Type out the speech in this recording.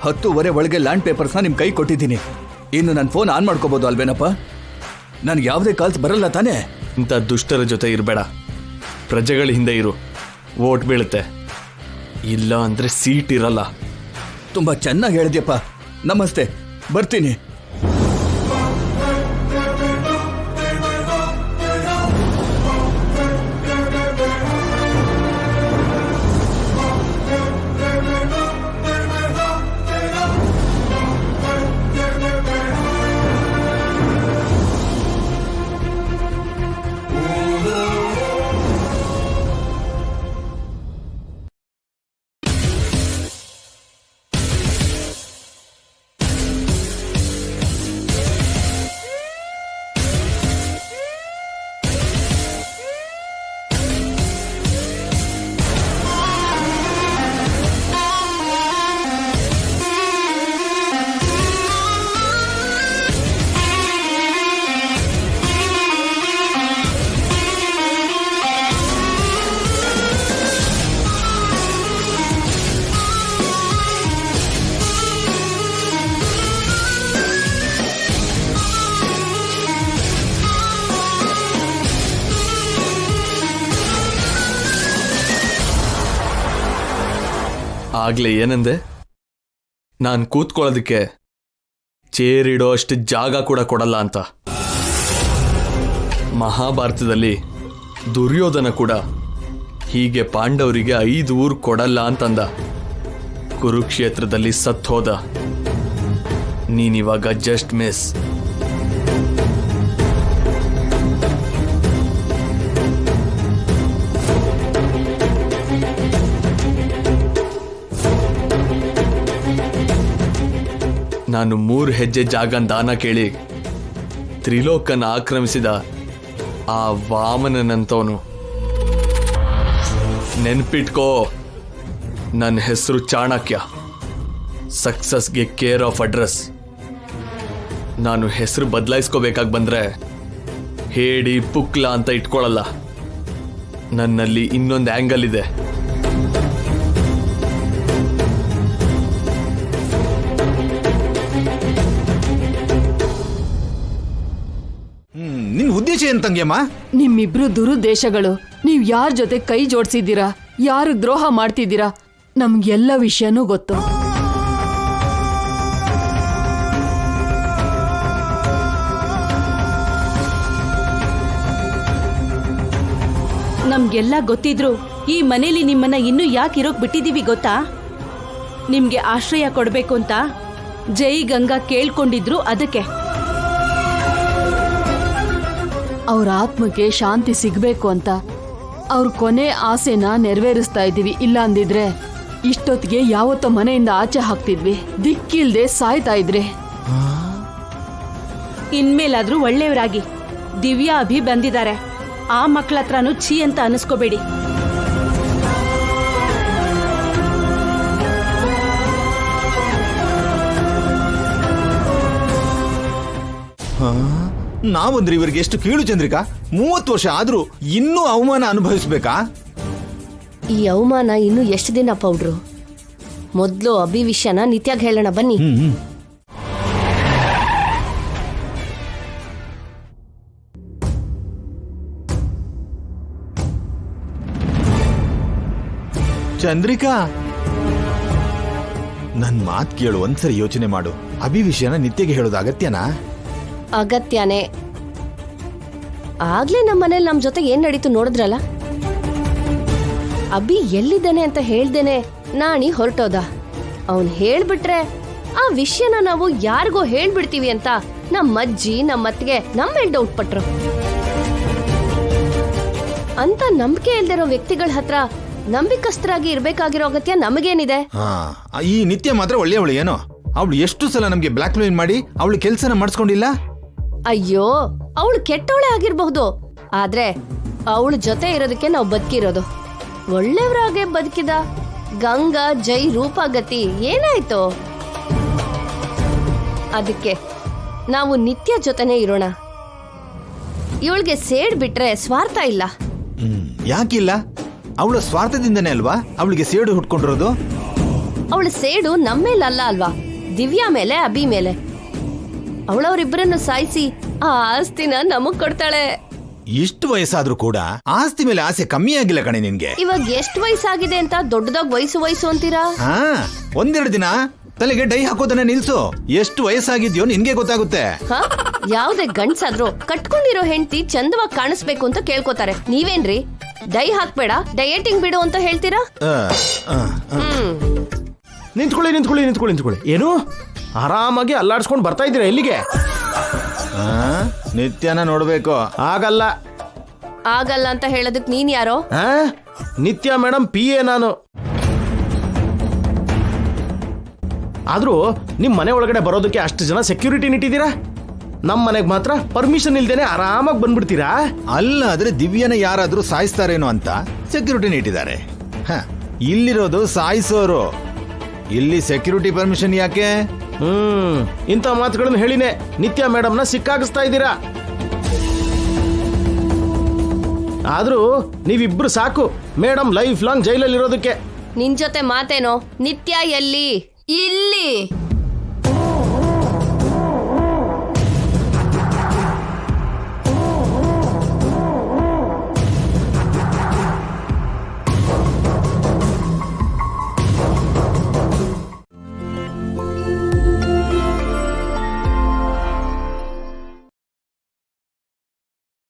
10:30 ಒಳಗೆ ಲ್ಯಾಂಡ್ ಪೇಪರ್ಸ್ನ ನಿಮ್ಮ ಕೈ ಕೊಟ್ಟಿದ್ದೀನಿ. ಇನ್ನು ನನ್ನ ಫೋನ್ ಆನ್ ಮಾಡ್ಕೋಬೋದು ಅಲ್ವೇನಪ್ಪ? ನನಗೆ ಯಾವುದೇ ಕಾಲ್ಸ್ ಬರಲ್ಲ ತಾನೇ? ಇಂಥ ದುಷ್ಟರ ಜೊತೆ ಇರಬೇಡ. ಪ್ರಜೆಗಳ ಹಿಂದೆ ಇರು, ವೋಟ್ ಬೀಳುತ್ತೆ. ಇಲ್ಲ ಅಂದರೆ ಸೀಟ್ ಇರಲ್ಲ. ತುಂಬ ಚೆನ್ನಾಗಿ ಹೇಳಿದ್ಯಪ್ಪ. ನಮಸ್ತೆ, ಬರ್ತೀನಿ. ಆಗ್ಲೇ ಏನಂದೆ? ನಾನು ಕೂತ್ಕೊಳ್ಳೋದಕ್ಕೆ ಚೇರಿಡೋ ಅಷ್ಟು ಜಾಗ ಕೂಡ ಕೊಡಲ್ಲ ಅಂತ. ಮಹಾಭಾರತದಲ್ಲಿ ದುರ್ಯೋಧನ ಕೂಡ ಹೀಗೆ ಪಾಂಡವರಿಗೆ 5 ಊರು ಕೊಡಲ್ಲ ಅಂತಂದ. ಕುರುಕ್ಷೇತ್ರದಲ್ಲಿ ಸತ್ತೋದ. ನೀನಿವಾಗ ಜಸ್ಟ್ ಮಿಸ್. ನಾನು 3 ಹೆಜ್ಜೆ ಜಾಗನ ದಾನ ಕೇಳಿ ತ್ರಿಲೋಕನ ಆಕ್ರಮಿಸಿದ ಆ ವಾಮನನಂತವನು. ನೆನ್ಪಿಟ್ಕೋ, ನನ್ನ ಹೆಸರು ಚಾಣಕ್ಯ. ಸಕ್ಸಸ್ಗೆ ಕೇರ್ ಆಫ್ ಅಡ್ರೆಸ್. ನಾನು ಹೆಸರು ಬದಲಾಯಿಸ್ಕೋಬೇಕಾಗಿ ಬಂದರೆ ಹೇಡಿ ಪುಕ್ಲ ಅಂತ ಇಟ್ಕೊಳ್ಳಲ್ಲ. ನನ್ನಲ್ಲಿ ಇನ್ನೊಂದು ಆ್ಯಂಗಲ್ ಇದೆ. ನಿನ್ ಉದ್ದೇಶ ಏನ್ ತಂಗ್ಯಮ್ಮ? ನಿಮ್ಮಿಬ್ರು ದುರುದ್ದೇಶಗಳು. ನೀವ್ ಯಾರ ಜೊತೆ ಕೈ ಜೋಡಿಸಿದ್ದೀರಾ, ಯಾರು ದ್ರೋಹ ಮಾಡ್ತಿದ್ದೀರಾ, ನಮ್ಗೆಲ್ಲ ವಿಷಯನೂ ಗೊತ್ತು. ನಮ್ಗೆಲ್ಲ ಗೊತ್ತಿದ್ರು ಈ ಮನೇಲಿ ನಿಮ್ಮನ್ನ ಇನ್ನೂ ಯಾಕೆ ಇರೋಕ್ ಬಿಟ್ಟಿದೀವಿ ಗೊತ್ತಾ? ನಿಮ್ಗೆ ಆಶ್ರಯ ಕೊಡ್ಬೇಕು ಅಂತ ಜೈ ಗಂಗಾ ಕೇಳ್ಕೊಂಡಿದ್ರು. ಅದಕ್ಕೆ ಅವ್ರ ಆತ್ಮಕ್ಕೆ ಶಾಂತಿ ಸಿಗ್ಬೇಕು ಅಂತ ಅವ್ರ ಕೊನೆ ಆಸೆನ ನೆರವೇರಿಸ್ತಾ ಇದ್ದೀವಿ. ಇಲ್ಲ ಅಂದಿದ್ರೆ ಇಷ್ಟೊತ್ತಿಗೆ ಯಾವತ್ತೋ ಮನೆಯಿಂದ ಆಚೆ ಹಾಕ್ತಿದ್ವಿ. ದಿಕ್ಕಿಲ್ದೆ ಸಾಯ್ತಾ ಇದ್ರೆ. ಇನ್ಮೇಲಾದ್ರೂ ಒಳ್ಳೆಯವರಾಗಿ. ದಿವ್ಯಾ ಅಭಿ ಬಂದಿದ್ದಾರೆ. ಆ ಮಕ್ಳ ಹತ್ರನೂ ಛೀ ಅಂತ ಅನಿಸ್ಕೋಬೇಡಿ. ನಾವಂದ್ರೆ ಇವರಿಗೆ ಎಷ್ಟು ಕೀಳು ಚಂದ್ರಿಕಾ. 30 ವರ್ಷ ಆದ್ರೂ ಇನ್ನೂ ಅವಮಾನ ಅನುಭವಿಸ್ಬೇಕಾ? ಈ ಅವಮಾನ ಇನ್ನು ಎಷ್ಟು ದಿನ ಪೌಡ್ರು? ಮೊದ್ಲು ಅಭಿ ವಿಷಯನ ನಿತ್ಯಾಗ್ ಹೇಳೋಣ ಬನ್ನಿ. ಚಂದ್ರಿಕಾ, ನನ್ ಮಾತ್ ಕೇಳು. ಒಂದ್ಸರಿ ಯೋಚನೆ ಮಾಡು. ಅಭಿ ವಿಷಯನ ನಿತ್ಯಗೆ ಹೇಳೋದು ಅಗತ್ಯನಾ? ಅಗತ್ಯನೇ. ಆಗ್ಲೇ ನಮ್ಮ ಮನೇಲಿ ನಮ್ ಜೊತೆ ಏನ್ ನಡೀತು ನೋಡಿದ್ರಲ್ಲ. ಅಭಿ ಎಲ್ಲಿದ್ದಾನೆ ಅಂತ ಹೇಳ್ದೇನೆ ನಾಣಿ ಹೊರಟೋದ. ಅವನ್ ಹೇಳ್ಬಿಟ್ರೆ ಆ ವಿಷಯನ ನಾವು ಯಾರಿಗೋ ಹೇಳ್ಬಿಡ್ತೀವಿ ಅಂತ ನಮ್ಮ ಅಜ್ಜಿ ನಮ್ಮತ್ತಿಗೆ ನಮ್ಮ ಮೇಲೆ ಡೌಟ್ ಪಟ್ರು. ಅಂತ ನಂಬಿಕೆ ಇಲ್ದಿರೋ ವ್ಯಕ್ತಿಗಳ ಹತ್ರ ನಂಬಿಕಸ್ಥರಾಗಿ ಇರ್ಬೇಕಾಗಿರೋ ಅಗತ್ಯ ನಮಗೇನಿದೆ? ಈ ನಿತ್ಯ ಮಾತ್ರ ಒಳ್ಳೆಯವಳು ಏನೋ. ಅವಳು ಎಷ್ಟು ಸಲ ನಮ್ಗೆ ಬ್ಲಾಕ್ ಮೇಲ್ ಮಾಡಿ ಅವಳು ಕೆಲ್ಸನ ಮಾಡಿಸ್ಕೊಂಡಿಲ್ಲ. ಅಯ್ಯೋ, ಅವಳು ಕೆಟ್ಟವಳೆ ಆಗಿರ್ಬಹುದು, ಆದ್ರೆ ಅವಳ ಜೊತೆ ಇರೋದಕ್ಕೆ ನಾವು ಬದುಕಿರೋದು. ಒಳ್ಳೆಯವರಾಗೆ ಬದುಕಿದ ಗಂಗಾ, ಜೈ, ರೂಪಗತಿ ಏನಾಯ್ತು? ಅದಕ್ಕೆ ನಾವು ನಿತ್ಯ ಜೊತೆನೇ ಇರೋಣ. ಇವಳಿಗೆ ಸೇಡ್ ಬಿಟ್ರೆ ಸ್ವಾರ್ಥ ಇಲ್ಲ. ಯಾಕಿಲ್ಲ? ಅವಳ ಸ್ವಾರ್ಥದಿಂದನೇ ಅಲ್ವಾ ಅವಳಿಗೆ ಸೇಡು ಹುಟ್ಕೊಂಡಿರೋದು. ಅವಳ ಸೇಡು ನಮ್ಮೇಲಲ್ಲ ಅಲ್ವಾ, ದಿವ್ಯಾ ಮೇಲೆ, ಅಭಿ ಮೇಲೆ. ಅವಳವ್ರಿಬ್ಬರನ್ನು ಸಾಯಿಸಿ ಆ ಆಸ್ತಿನ ನಮಗ್ ಕೊಡ್ತಾಳೆ. ಇಷ್ಟು ವಯಸ್ಸಾದ್ರೂ ಕೂಡ ಆಸ್ತಿ ಮೇಲೆ ಆಸೆ ಕಮ್ಮಿ ಆಗಿಲ್ಲ ಕಣೆ ನಿನ್ಗೆ. ಇವಾಗ ಎಷ್ಟು ವಯಸ್ಸಾಗಿದೆ ಅಂತ ದೊಡ್ಡದಾಗ ವಯಸ್ಸು ಅಂತೀರಾ? ಹಾ, ಒಂದೆರಡು ದಿನ ತಲೆಗೆ ಡೈ ಹಾಕೋದನ್ನ ನಿಲ್ಸು. ಎಷ್ಟು ವಯಸ್ಸಾಗಿದ್ಯೋ ನಿನ್ಗೆ ಗೊತ್ತಾಗುತ್ತೆ. ಹ? ಯಾವ್ದೇ ಗಂಡ್ಸಾದ್ರೂ ಕಟ್ಕೊಂಡಿರೋ ಹೆಂಡತಿ ಚಂದವಾಗಿ ಕಾಣಿಸ್ಬೇಕು ಅಂತ ಕೇಳ್ಕೊತಾರೆ. ನೀವೇನ್ರಿ ಡೈ ಹಾಕ್ಬೇಡ, ಡಯಟಿಂಗ್ ಬಿಡು ಅಂತ ಹೇಳ್ತೀರಾ? ನಿಂತ್ಕೊಳ್ಳಿ. ಏನು ಆರಾಮಾಗಿ ಅಲ್ಲಾಡ್ಸ್ಕೊಂಡು ಬರ್ತಾ ಇದ್ದೀರಾ ಎಲ್ಲಿಗೆ? ನಿತ್ಯನ ನೋಡ್ಬೇಕು. ಆಗಲ್ಲ ಅಂತ ಹೇಳೋದಕ್ ನೀನ್ ಯಾರೋ? ನಿತ್ಯ ಮೇಡಮ್ PA ನಾನು. ಆದ್ರೂ ನಿಮ್ ಮನೆ ಒಳಗಡೆ ಬರೋದಕ್ಕೆ ಅಷ್ಟು ಜನ ಸೆಕ್ಯೂರಿಟಿ ನಿಟ್ಟಿದ್ದೀರಾ, ನಮ್ಮ ಮನೆಗೆ ಮಾತ್ರ ಪರ್ಮಿಷನ್ ಇಲ್ದೇನೆ ಆರಾಮಾಗಿ ಬಂದ್ಬಿಡ್ತೀರಾ? ಅಲ್ಲ, ಆದ್ರೆ ದಿವ್ಯನ ಯಾರಾದ್ರೂ ಸಾಯಿಸ್ತಾರೇನೋ ಅಂತ ಸೆಕ್ಯೂರಿಟಿ ನೀಟ್ಟಿದ್ದಾರೆ. ಇಲ್ಲಿರೋದು ಸಾಯಿಸೋರು, ಇಲ್ಲಿ ಸೆಕ್ಯೂರಿಟಿ ಪರ್ಮಿಷನ್ ಯಾಕೆ? ಇಂಥ ಮಾತುಗಳನ್ನು ಹೇಳಿನೇ ನಿತ್ಯ ಮೇಡಮ್ನ ಸಿಕ್ಕಾಗಿಸ್ತಾ ಇದ್ದೀರಾ. ಆದ್ರೂ ನೀವಿಬ್ರು ಸಾಕು ಮೇಡಮ್ ಲೈಫ್ ಲಾಂಗ್ ಜೈಲಲ್ಲಿ ಇರೋದಕ್ಕೆ. ನಿನ್ ಜೊತೆ ಮಾತೇನೋ? ನಿತ್ಯ ಎಲ್ಲಿ? ಇಲ್ಲಿ